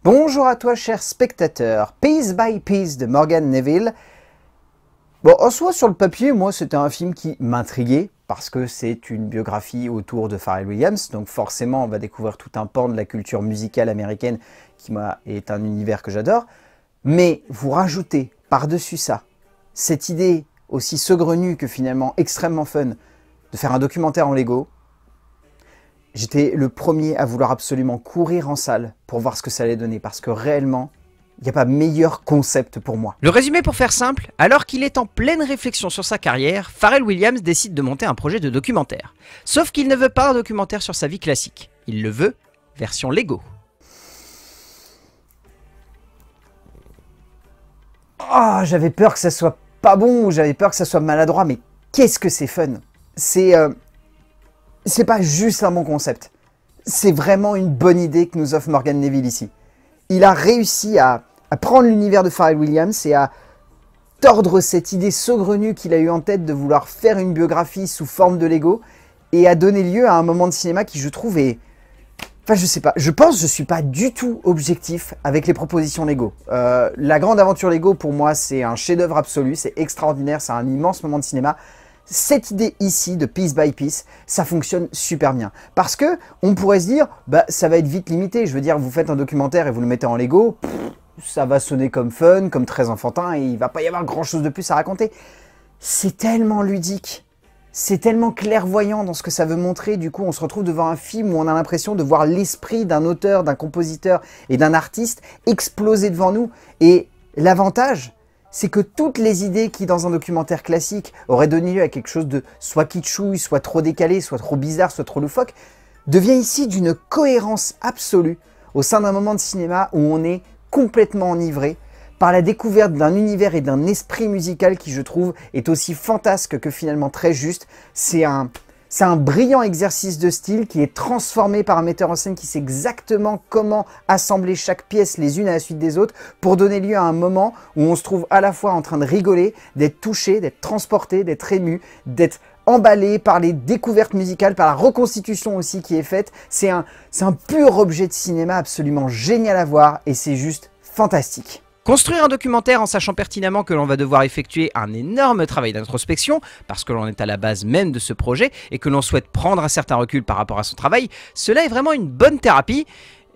Bonjour à toi cher spectateur, Piece by Piece de Morgan Neville. Bon, en soi sur le papier, moi c'était un film qui m'intriguait parce que c'est une biographie autour de Pharrell Williams, donc forcément on va découvrir tout un pan de la culture musicale américaine qui est un univers que j'adore. Mais vous rajoutez par-dessus ça cette idée aussi saugrenue que finalement extrêmement fun de faire un documentaire en Lego. J'étais le premier à vouloir absolument courir en salle pour voir ce que ça allait donner, parce que réellement, il n'y a pas meilleur concept pour moi. Le résumé pour faire simple, alors qu'il est en pleine réflexion sur sa carrière, Pharrell Williams décide de monter un projet de documentaire. Sauf qu'il ne veut pas un documentaire sur sa vie classique, il le veut version Lego. Oh, j'avais peur que ça soit pas bon, ou j'avais peur que ça soit maladroit, mais qu'est-ce que c'est fun! C'est pas juste un bon concept. C'est vraiment une bonne idée que nous offre Morgan Neville ici. Il a réussi à prendre l'univers de Pharrell Williams et à tordre cette idée saugrenue qu'il a eu en tête de vouloir faire une biographie sous forme de Lego et à donner lieu à un moment de cinéma qui, je trouve, est... Enfin, je sais pas, je pense que je suis pas du tout objectif avec les propositions Lego. La grande aventure Lego, pour moi, c'est un chef-d'œuvre absolu, c'est extraordinaire, c'est un immense moment de cinéma. Cette idée ici de Piece by Piece, ça fonctionne super bien. Parce que on pourrait se dire, bah ça va être vite limité. Je veux dire, vous faites un documentaire et vous le mettez en Lego, ça va sonner comme fun, comme très enfantin, et il va pas y avoir grand chose de plus à raconter. C'est tellement ludique, c'est tellement clairvoyant dans ce que ça veut montrer. Du coup, on se retrouve devant un film où on a l'impression de voir l'esprit d'un auteur, d'un compositeur et d'un artiste exploser devant nous. Et l'avantage, c'est que toutes les idées qui, dans un documentaire classique, auraient donné lieu à quelque chose de soit kitschouille, soit trop décalé, soit trop bizarre, soit trop loufoque, devient ici d'une cohérence absolue au sein d'un moment de cinéma où on est complètement enivré par la découverte d'un univers et d'un esprit musical qui, je trouve, est aussi fantasque que finalement très juste. C'est un brillant exercice de style qui est transformé par un metteur en scène qui sait exactement comment assembler chaque pièce les unes à la suite des autres pour donner lieu à un moment où on se trouve à la fois en train de rigoler, d'être touché, d'être transporté, d'être ému, d'être emballé par les découvertes musicales, par la reconstitution aussi qui est faite. C'est un pur objet de cinéma absolument génial à voir et c'est juste fantastique. Construire un documentaire en sachant pertinemment que l'on va devoir effectuer un énorme travail d'introspection, parce que l'on est à la base même de ce projet et que l'on souhaite prendre un certain recul par rapport à son travail, cela est vraiment une bonne thérapie,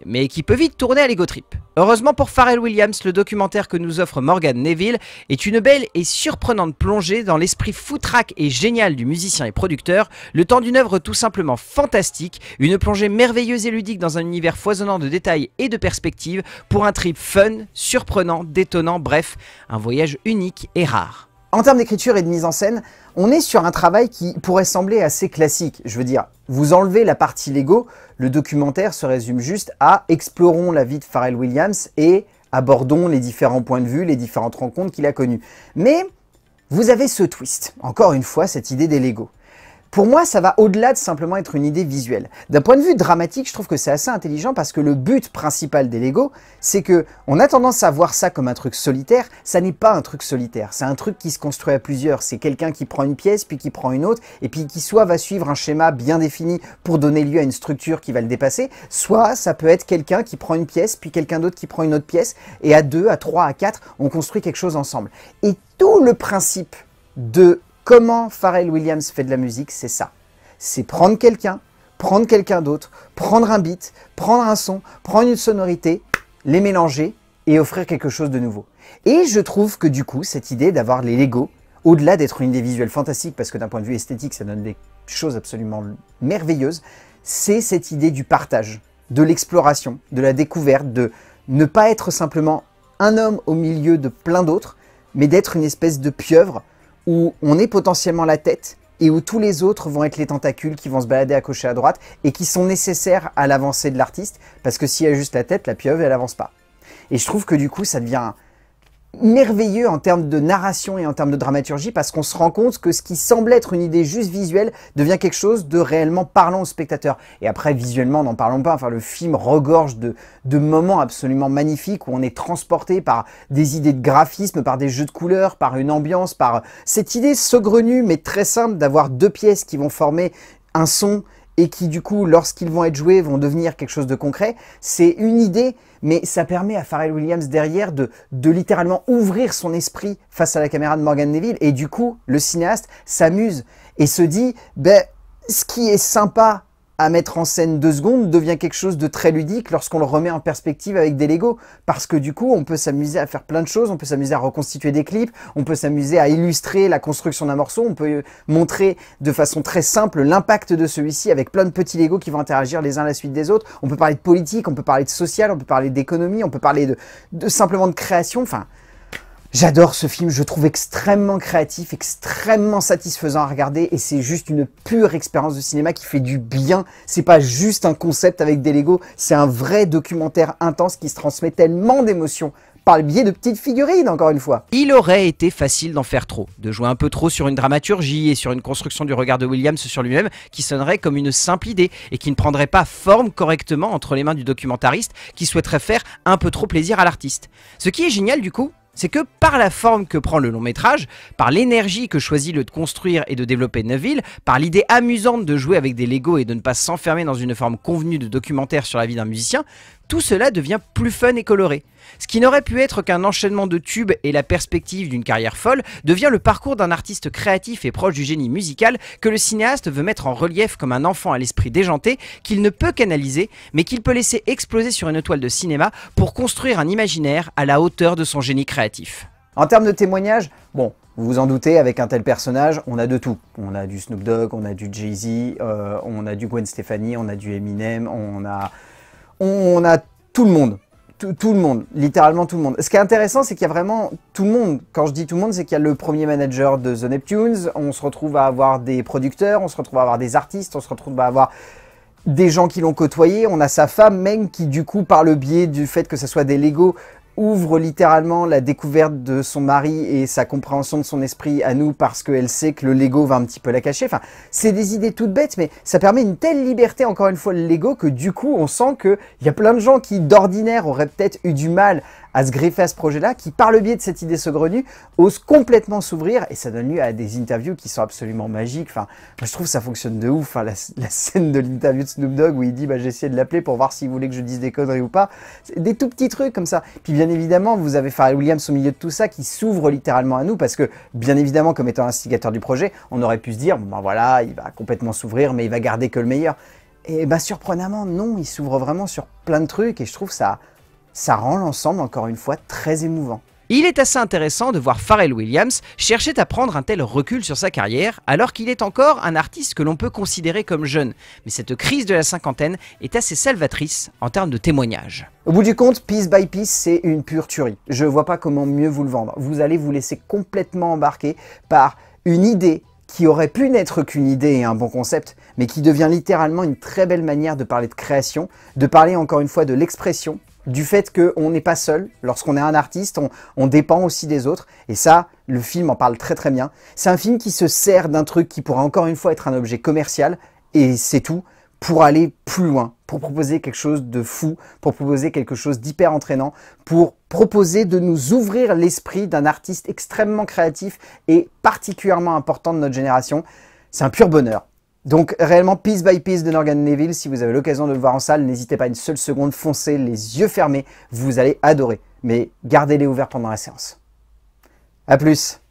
mais qui peut vite tourner à l'ego trip. Heureusement pour Pharrell Williams, le documentaire que nous offre Morgan Neville est une belle et surprenante plongée dans l'esprit foutraque et génial du musicien et producteur, le temps d'une œuvre tout simplement fantastique, une plongée merveilleuse et ludique dans un univers foisonnant de détails et de perspectives pour un trip fun, surprenant, détonnant, bref, un voyage unique et rare. En termes d'écriture et de mise en scène, on est sur un travail qui pourrait sembler assez classique. Je veux dire, vous enlevez la partie Lego, le documentaire se résume juste à explorons la vie de Pharrell Williams et abordons les différents points de vue, les différentes rencontres qu'il a connues. Mais vous avez ce twist, encore une fois, cette idée des Lego. Pour moi, ça va au-delà de simplement être une idée visuelle. D'un point de vue dramatique, je trouve que c'est assez intelligent parce que le but principal des Lego, c'est que on a tendance à voir ça comme un truc solitaire. Ça n'est pas un truc solitaire, c'est un truc qui se construit à plusieurs. C'est quelqu'un qui prend une pièce, puis qui prend une autre, et puis qui soit va suivre un schéma bien défini pour donner lieu à une structure qui va le dépasser, soit ça peut être quelqu'un qui prend une pièce, puis quelqu'un d'autre qui prend une autre pièce, et à 2, à 3, à 4, on construit quelque chose ensemble. Et tout le principe de comment Pharrell Williams fait de la musique, c'est ça. C'est prendre quelqu'un d'autre, prendre un beat, prendre un son, prendre une sonorité, les mélanger et offrir quelque chose de nouveau. Et je trouve que du coup, cette idée d'avoir les Lego, au-delà d'être une idée visuelle fantastique, parce que d'un point de vue esthétique, ça donne des choses absolument merveilleuses, c'est cette idée du partage, de l'exploration, de la découverte, de ne pas être simplement un homme au milieu de plein d'autres, mais d'être une espèce de pieuvre où on est potentiellement la tête et où tous les autres vont être les tentacules qui vont se balader à gauche et à droite et qui sont nécessaires à l'avancée de l'artiste parce que s'il y a juste la tête, la pieuvre, elle avance pas. Et je trouve que du coup, ça devient merveilleux en termes de narration et en termes de dramaturgie parce qu'on se rend compte que ce qui semble être une idée juste visuelle devient quelque chose de réellement parlant au spectateur. Et après, visuellement, n'en parlons pas. Enfin, le film regorge de moments absolument magnifiques où on est transporté par des idées de graphisme, par des jeux de couleurs, par une ambiance, par cette idée saugrenue mais très simple d'avoir deux pièces qui vont former un son et qui du coup, lorsqu'ils vont être joués, vont devenir quelque chose de concret. C'est une idée, mais ça permet à Pharrell Williams derrière de littéralement ouvrir son esprit face à la caméra de Morgan Neville, et du coup, le cinéaste s'amuse et se dit, ben, ce qui est sympa à mettre en scène 2 secondes devient quelque chose de très ludique lorsqu'on le remet en perspective avec des Lego. Parce que du coup, on peut s'amuser à faire plein de choses, on peut s'amuser à reconstituer des clips, on peut s'amuser à illustrer la construction d'un morceau, on peut montrer de façon très simple l'impact de celui-ci avec plein de petits Lego qui vont interagir les uns à la suite des autres. On peut parler de politique, on peut parler de social, on peut parler d'économie, on peut parler simplement de création, enfin... J'adore ce film, je le trouve extrêmement créatif, extrêmement satisfaisant à regarder et c'est juste une pure expérience de cinéma qui fait du bien. C'est pas juste un concept avec des Legos, c'est un vrai documentaire intense qui se transmet tellement d'émotions par le biais de petites figurines, encore une fois. Il aurait été facile d'en faire trop, de jouer un peu trop sur une dramaturgie et sur une construction du regard de Williams sur lui-même qui sonnerait comme une simple idée et qui ne prendrait pas forme correctement entre les mains du documentariste qui souhaiterait faire un peu trop plaisir à l'artiste. Ce qui est génial du coup, c'est que par la forme que prend le long métrage, par l'énergie que choisit de construire et de développer Neville, par l'idée amusante de jouer avec des Legos et de ne pas s'enfermer dans une forme convenue de documentaire sur la vie d'un musicien, tout cela devient plus fun et coloré. Ce qui n'aurait pu être qu'un enchaînement de tubes et la perspective d'une carrière folle devient le parcours d'un artiste créatif et proche du génie musical que le cinéaste veut mettre en relief comme un enfant à l'esprit déjanté qu'il ne peut canaliser mais qu'il peut laisser exploser sur une toile de cinéma pour construire un imaginaire à la hauteur de son génie créatif. En termes de témoignages, bon, vous vous en doutez, avec un tel personnage, on a de tout. On a du Snoop Dogg, on a du Jay-Z, on a du Gwen Stefani, on a du Eminem, on a tout le monde. Tout le monde, littéralement tout le monde. Ce qui est intéressant, c'est qu'il y a vraiment tout le monde. Quand je dis tout le monde, c'est qu'il y a le premier manager de The Neptunes, on se retrouve à avoir des producteurs, on se retrouve à avoir des artistes, on se retrouve à avoir des gens qui l'ont côtoyé, on a sa femme même qui du coup, par le biais du fait que ce soit des Lego, ouvre littéralement la découverte de son mari et sa compréhension de son esprit à nous parce qu'elle sait que le Lego va un petit peu la cacher. Enfin, c'est des idées toutes bêtes, mais ça permet une telle liberté, encore une fois, le Lego, que du coup, on sent qu'il y a plein de gens qui, d'ordinaire, auraient peut-être eu du mal à se greffer à ce projet-là, qui, par le biais de cette idée saugrenue, osent complètement s'ouvrir, et ça donne lieu à des interviews qui sont absolument magiques. Enfin, moi, je trouve que ça fonctionne de ouf. Enfin, la scène de l'interview de Snoop Dogg où il dit bah, « j'ai essayé de l'appeler pour voir s'il voulait que je dise des conneries ou pas ». Des tout petits trucs comme ça. Puis bien évidemment, vous avez Pharrell Williams au milieu de tout ça qui s'ouvre littéralement à nous, parce que, bien évidemment, comme étant instigateur du projet, on aurait pu se dire « bon ben voilà, il va complètement s'ouvrir, mais il va garder que le meilleur ». Et bah surprenamment, non, il s'ouvre vraiment sur plein de trucs, et je trouve ça rend l'ensemble, encore une fois, très émouvant. Il est assez intéressant de voir Pharrell Williams chercher à prendre un tel recul sur sa carrière alors qu'il est encore un artiste que l'on peut considérer comme jeune. Mais cette crise de la cinquantaine est assez salvatrice en termes de témoignages. Au bout du compte, Piece by Piece, c'est une pure tuerie. Je vois pas comment mieux vous le vendre. Vous allez vous laisser complètement embarquer par une idée qui aurait pu n'être qu'une idée et un bon concept, mais qui devient littéralement une très belle manière de parler de création, de parler encore une fois de l'expression, du fait qu'on n'est pas seul. Lorsqu'on est un artiste, on dépend aussi des autres. Et ça, le film en parle très très bien. C'est un film qui se sert d'un truc qui pourrait encore une fois être un objet commercial, et c'est tout, pour aller plus loin, pour proposer quelque chose de fou, pour proposer quelque chose d'hyper entraînant, pour proposer de nous ouvrir l'esprit d'un artiste extrêmement créatif et particulièrement important de notre génération. C'est un pur bonheur. Donc réellement, Piece by Piece de Morgan Neville, si vous avez l'occasion de le voir en salle, n'hésitez pas une seule seconde, foncez les yeux fermés, vous allez adorer. Mais gardez-les ouverts pendant la séance. A plus.